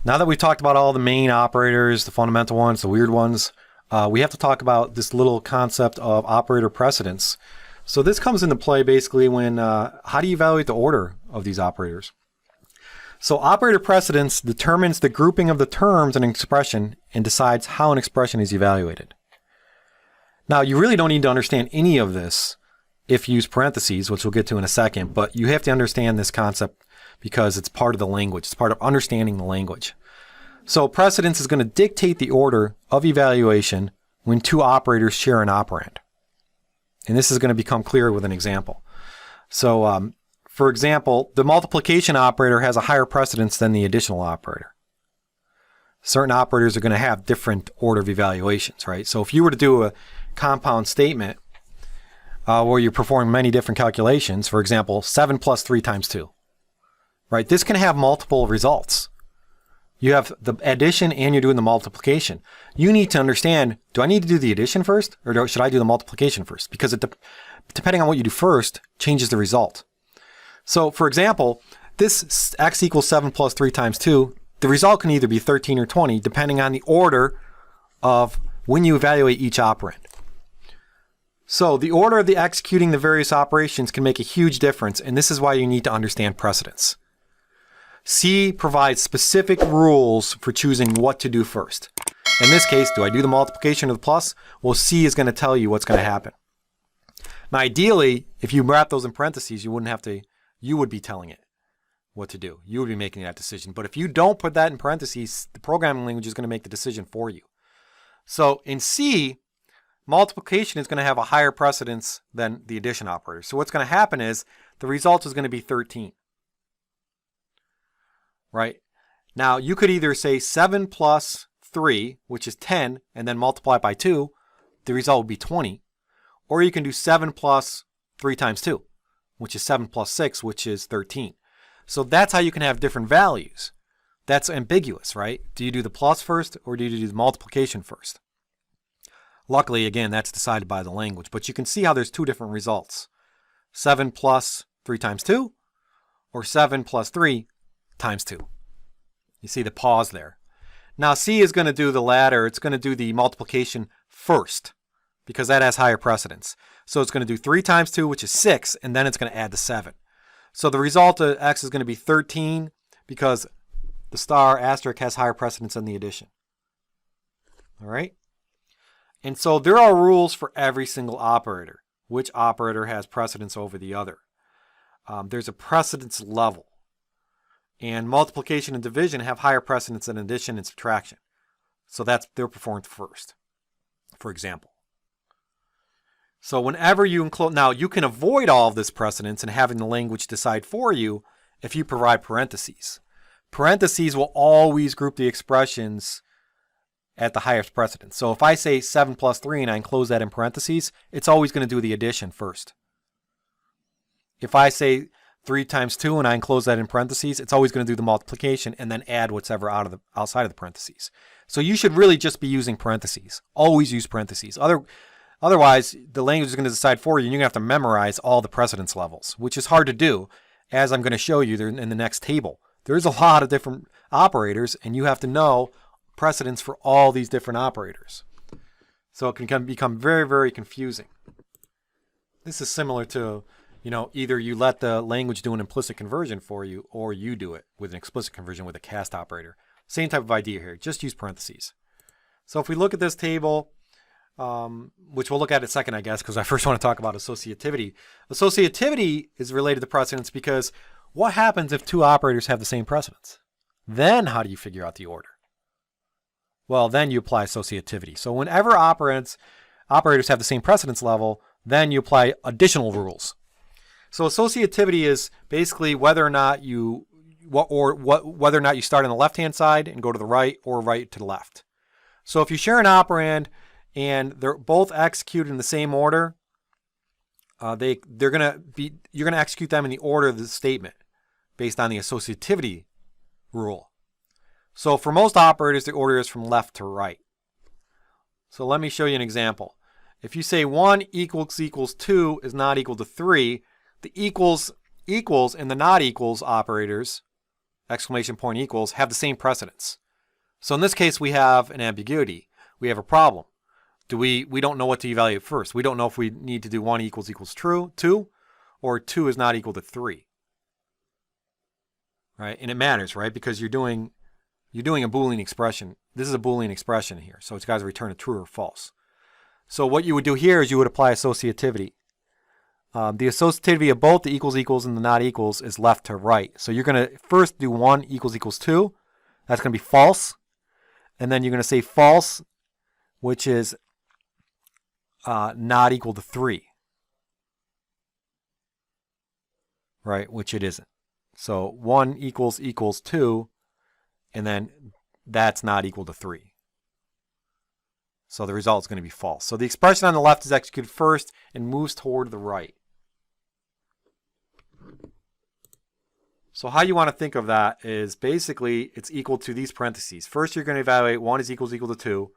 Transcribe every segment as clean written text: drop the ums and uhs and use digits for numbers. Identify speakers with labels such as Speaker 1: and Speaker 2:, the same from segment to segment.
Speaker 1: Now that we've talked about all the main operators, the fundamental ones, the weird ones, we have to talk about this little concept of operator precedence. So this comes into play basically when, how do you evaluate the order of these operators? So operator precedence determines the grouping of the terms in an expression and decides how an expression is evaluated. Now you really don't need to understand any of this if you use parentheses, which we'll get to in a second, but you have to understand this concept because it's part of the language. It's part of understanding the language. So precedence is going to dictate the order of evaluation when two operators share an operand. And this is going to become clear with an example. So for example, the multiplication operator has a higher precedence than the additional operator. Certain operators are going to have different order of evaluations, right? So if you were to do a compound statement where you're performing many different calculations, for example, 7 plus 3 times 2, right? This can have multiple results. You have the addition and you're doing the multiplication. You need to understand, do I need to do the addition first or should I do the multiplication first? Because depending on what you do first changes the result. So for example, this x equals 7 plus 3 times 2, the result can either be 13 or 20 depending on the order of when you evaluate each operand. So the order of the executing the various operations can make a huge difference, and this is why you need to understand precedence. C provides specific rules for choosing what to do first. In this case, do I do the multiplication or the plus? Well, C is going to tell you what's going to happen. Now, ideally, if you wrap those in parentheses, you wouldn't have to, you would be telling it what to do. You would be making that decision. But if you don't put that in parentheses, the programming language is going to make the decision for you. So in C, multiplication is going to have a higher precedence than the addition operator. So what's going to happen is the result is going to be 13. Right? Now you could either say 7 plus 3, which is 10, and then multiply it by 2, the result would be 20. Or you can do 7 plus 3 times 2, which is 7 plus 6, which is 13. So that's how you can have different values. That's ambiguous, right? Do you do the plus first or do you do the multiplication first? Luckily, again, that's decided by the language, but you can see how there's two different results. 7 plus 3 times 2 or 7 plus 3 times 2. You see the pause there. Now C is going to do the latter. It's going to do the multiplication first because that has higher precedence. So it's going to do 3 times 2, which is 6, and then it's going to add the 7. So the result of X is going to be 13 because the star asterisk has higher precedence than the addition. All right? And so there are rules for every single operator. Which operator has precedence over the other? There's a precedence level. And multiplication and division have higher precedence than addition and subtraction. So they're performed first, for example. So whenever you enclose, now you can avoid all of this precedence and having the language decide for you if you provide parentheses. Parentheses will always group the expressions at the highest precedence. So if I say 7 plus 3 and I enclose that in parentheses, it's always going to do the addition first. If I say 3 times 2 and I enclose that in parentheses, it's always going to do the multiplication and then add whatever outside of the parentheses. So you should really just be using parentheses. Always use parentheses. Otherwise, the language is going to decide for you and you're going to have to memorize all the precedence levels, which is hard to do, as I'm going to show you in the next table. There's a lot of different operators and you have to know precedence for all these different operators. So it can become very, very confusing. This is similar to, either you let the language do an implicit conversion for you or you do it with an explicit conversion with a cast operator. Same type of idea here, just use parentheses. So if we look at this table, which we'll look at in a second, I guess, because I first want to talk about associativity. Associativity is related to precedence because what happens if two operators have the same precedence? Then how do you figure out the order? Well, then you apply associativity. So whenever operators have the same precedence level, then you apply additional rules. So associativity is basically whether or not you start on the left-hand side and go to the right or right to the left. So if you share an operand and they're both executed in the same order, you're going to execute them in the order of the statement based on the associativity rule. So for most operators, the order is from left to right. So let me show you an example. If you say 1 equals 2 is not equal to 3, the equals and the not equals operators exclamation point equals have the same precedence. So in this case, we have an ambiguity. We have a problem. We don't know what to evaluate first. We don't know if we need to do 1 equals true, 2, or 2 is not equal to 3. Right? And it matters, right? Because you're doing a Boolean expression. This is a Boolean expression here. So it's got to return a true or false. So what you would do here is you would apply associativity. The associativity of both the equals and the not equals is left to right. So you're going to first do 1 equals 2. That's going to be false. And then you're going to say false, which is not equal to 3. Right, which it isn't. So 1 equals 2, and then that's not equal to 3. So the result is going to be false. So the expression on the left is executed first and moves toward the right. So how you want to think of that is basically it's equal to these parentheses. First you're going to evaluate 1 is equal to 2,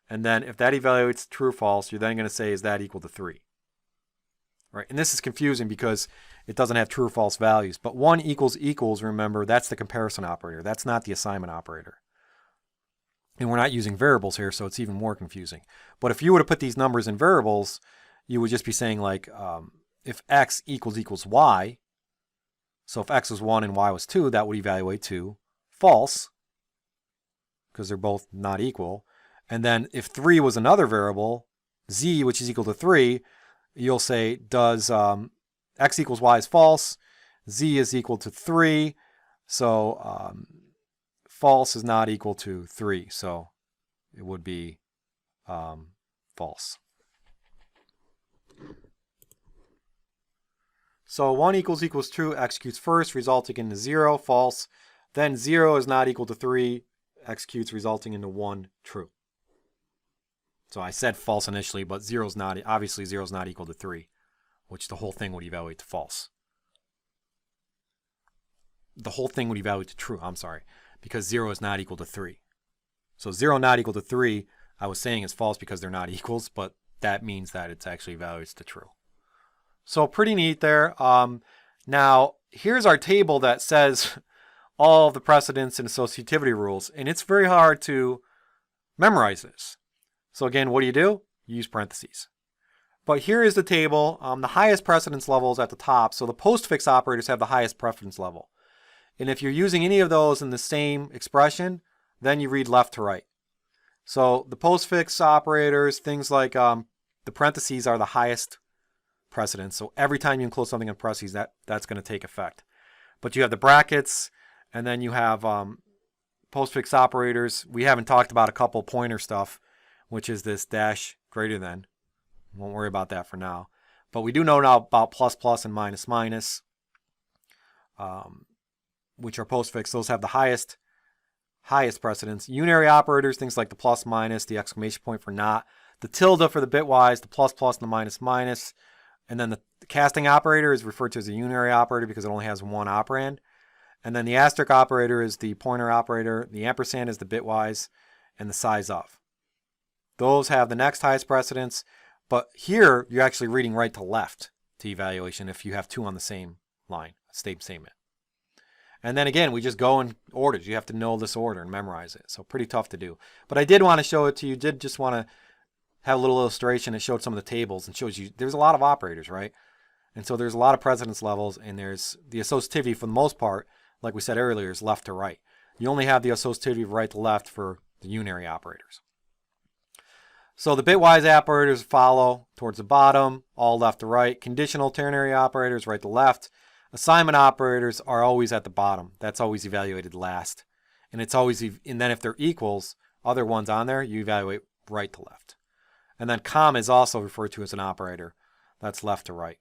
Speaker 1: and then if that evaluates true or false, you're then going to say is that equal to 3. Right? And this is confusing because it doesn't have true or false values. But 1 equals, remember, that's the comparison operator. That's not the assignment operator. And we're not using variables here, so it's even more confusing. But if you were to put these numbers in variables, you would just be saying like, if x equals y, so if x was 1 and y was 2, that would evaluate to false, because they're both not equal. And then if 3 was another variable, z, which is equal to 3, you'll say, does x equals y is false, z is equal to 3, so false is not equal to 3, so it would be false. So 1 equals true executes first, resulting into 0, false. Then 0 is not equal to 3, executes resulting into 1, true. So I said false initially, but obviously 0 is not equal to 3, which the whole thing would evaluate to false. The whole thing would evaluate to true, I'm sorry, because 0 is not equal to 3. So 0 not equal to 3, I was saying is false because they're not equals, but that means that it's actually evaluates to true. So pretty neat there. Now, here's our table that says all of the precedence and associativity rules, and it's very hard to memorize this. So again, what do? You use parentheses. But here is the table. The highest precedence level is at the top, so the postfix operators have the highest precedence level. And if you're using any of those in the same expression, then you read left to right. So the postfix operators, things like the parentheses are the highest precedence. So every time you enclose something in parentheses, that's going to take effect. But you have the brackets, and then you have postfix operators. We haven't talked about a couple pointer stuff, which is this dash greater than. Won't worry about that for now. But we do know now about plus plus and minus minus, which are postfix. Those have the highest precedence. Unary operators, things like the plus minus, the exclamation point for not, the tilde for the bitwise, the plus plus and the minus minus. And then the casting operator is referred to as a unary operator because it only has one operand. And then the asterisk operator is the pointer operator. The ampersand is the bitwise, and the size of. Those have the next highest precedence. But here, you're actually reading right to left to evaluation if you have two on the same line, same statement. And then again, we just go in orders. You have to know this order and memorize it. So pretty tough to do. But I did want to show it to you. Did just want to have a little illustration that showed some of the tables and shows you there's a lot of operators, right? And so there's a lot of precedence levels, and there's the associativity for the most part, like we said earlier, is left to right. You only have the associativity of right to left for the unary operators. So the bitwise operators follow towards the bottom, all left to right. Conditional ternary operators, right to left. Assignment operators are always at the bottom. That's always evaluated last. And it's always, and then if they're equals, other ones on there, you evaluate right to left. And then comma is also referred to as an operator. That's left to right.